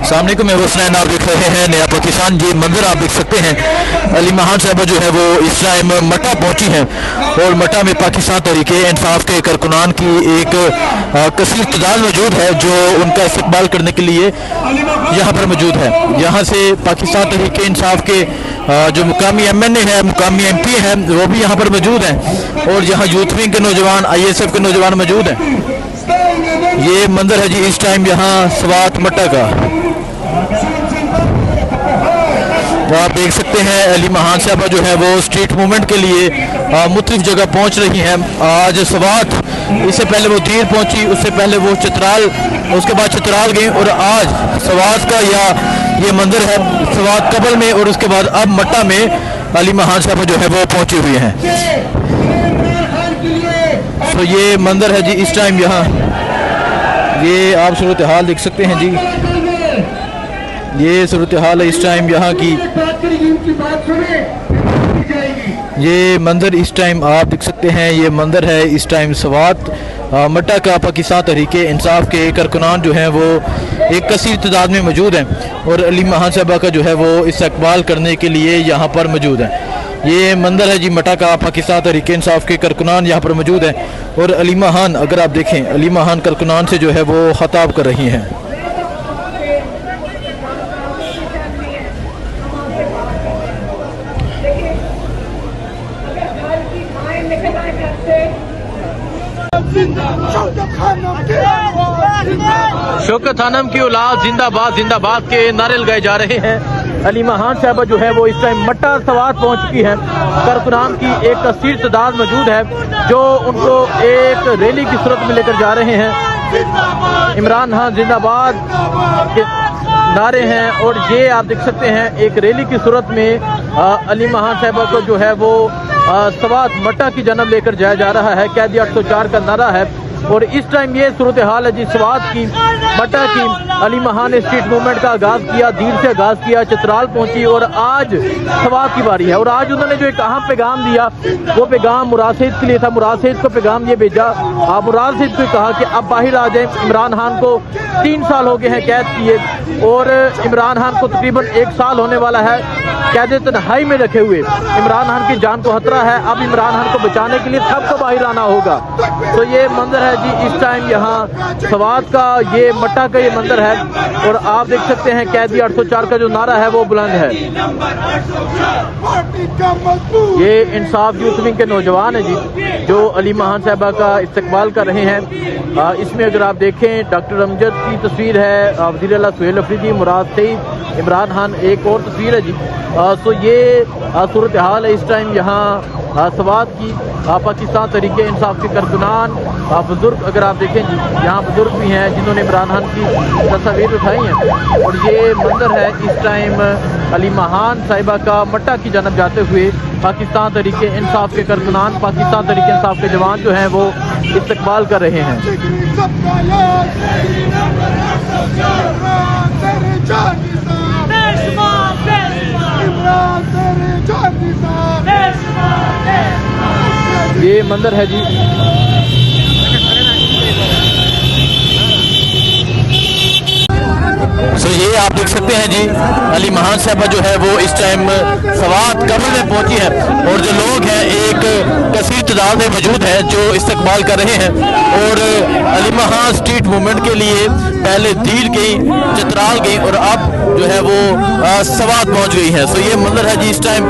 सामने को मैं हुसनैन आप देख रहे हैं नया पाकिस्तान। ये मंजर आप देख सकते हैं। अली महान साहबा जो है वो इस टाइम मटा पहुंची हैं और मटा में पाकिस्तान तहरीके इंसाफ के कारकुनान की एक कसीर तादाद मौजूद है जो उनका इस्तकबाल करने के लिए यहाँ पर मौजूद है। यहाँ से पाकिस्तान तहरीके इंसाफ के जो मुकामी MNA है, मुकामी MP है, वो भी यहाँ पर मौजूद हैं और यहाँ यूथ विंग के नौजवान, ISF के नौजवान मौजूद हैं। ये मंजर है जी इस टाइम यहाँ स्वात मट्टा का। आप देख सकते हैं अली महान साहबा जो है वो स्ट्रीट मूवमेंट के लिए मुख्तलिफ जगह पहुंच रही हैं। आज स्वात, इससे पहले वो दीर पहुंची, उससे पहले वो चित्राल, उसके बाद चित्राल गई और आज स्वात का या ये मंदिर है स्वात कबल में और उसके बाद अब मट्टा में अली महान साहबा जो है वो पहुंची हुई हैं। तो ये मंदिर है जी इस टाइम यहाँ, ये आप सूरत हाल देख सकते हैं जी। ये सूरत हाल है इस टाइम यहाँ की। ये मंदिर इस टाइम आप देख सकते हैं। ये मंदिर है इस टाइम स्वात मट्टा का। पाकिस्तान तहरीके इंसाफ के कारकुनान जो हैं वो एक कसीर तादाद में मौजूद हैं और अली महान साहबा का जो है वो इस्तकबाल करने के लिए यहाँ पर मौजूद हैं। ये मंदिर है जी मट्टा का। पाकिस्तान तहरीके इंसाफ के कारकुनान यहाँ पर मौजूद हैं और अली महान, अगर आप देखें, अली महान कारकुनान से जो है वो खिताब कर रही हैं। शौकत खानम की औलाद जिंदाबाद जिंदाबाद के नारे लगाए जा रहे हैं। अली महान साहबा जो है वो इस टाइम मट्टा स्वात पहुंच चुकी हैं। कारकुनान की एक कसीर तादाद मौजूद है जो उनको एक रैली की सूरत में लेकर जा रहे हैं। इमरान खान जिंदाबाद के नारे हैं और ये आप देख सकते हैं एक रैली की सूरत में अली महान साहबा को जो है वो स्वात मट्टा की जानब लेकर जाया जा रहा है। कैदी 804 का नारा है और इस टाइम ये सूरत हाल है जी स्वात की, मट्टा की। अली महान ने स्ट्रीट मूवमेंट का आगाज किया, दीर से आगाज किया, चित्राल पहुंची और आज स्वात की बारी है। और आज उन्होंने जो एक अहम पैगाम दिया वो पैगाम मुराद सईद के लिए था। मुराद सईद को पैगाम ये भेजा, मुराद सईद को कहा कि अब बाहर आ जाए। इमरान खान को 3 साल हो गए हैं कैद किए और इमरान खान को तकरीबन 1 साल होने वाला है कैद तन्हाई में रखे हुए। इमरान खान की जान को खतरा है। अब इमरान खान को बचाने के लिए सबको बाहर आना होगा। तो ये मंदिर है जी इस टाइम यहाँ स्वात का, ये मट्टा का ये मंदिर है और आप देख सकते हैं कैदी 804 का जो नारा है वो बुलंद है। ये इंसाफ यूथ विंग के नौजवान है जी जो अली महान साहबा का इस्तकबाल कर रहे हैं। इसमें अगर आप देखें डॉक्टर अमजद की तस्वीर है, वज़ीर आला सुहेल अफरीदी, मुराद सईद, इमरान खान, एक और तस्वीर है जी। तो ये सूरत हाल है इस टाइम यहाँ स्वात की। पाकिस्तान तहरीके इंसाफ के कारकुनान, बुजुर्ग, अगर आप देखें जी यहाँ बुजुर्ग भी हैं जिन्होंने इमरान खान की तस्वीर उठाई हैं। और ये मंदिर है इस टाइम अली महान साहिबा का मट्टा की जानब जाते हुए पाकिस्तान तहरीके इंसाफ के कारकुनान, पाकिस्तान तहरीके इंसाफ के जवान जो हैं वो इस्तकबाल कर रहे हैं। ये मंदिर है जी। तो ये आप देख सकते हैं जी अली महान साहबा जो है वो इस टाइम स्वात कब्र में पहुंची है और जो लोग हैं एक कसीर तादाद में मौजूद हैं जो इस्तकबाल कर रहे हैं। और अली महान स्ट्रीट मूवमेंट के लिए पहले दीर गई, चित्राल गई और अब जो है वो स्वात पहुंच गई है। तो ये मंदिर है जी इस टाइम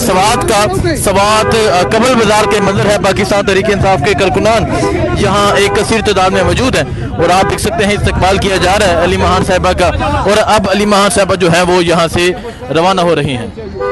स्वात का। स्वात कबल बाजार के मंदिर है। पाकिस्तान तहरीके इंसाफ के कारकुनान यहाँ एक कसीर तादाद में मौजूद है और आप देख सकते हैं इस्तकबाल किया जा रहा है अली महान साहबा का। और अब अली महान साहबा जो है वो यहाँ से रवाना हो रही हैं।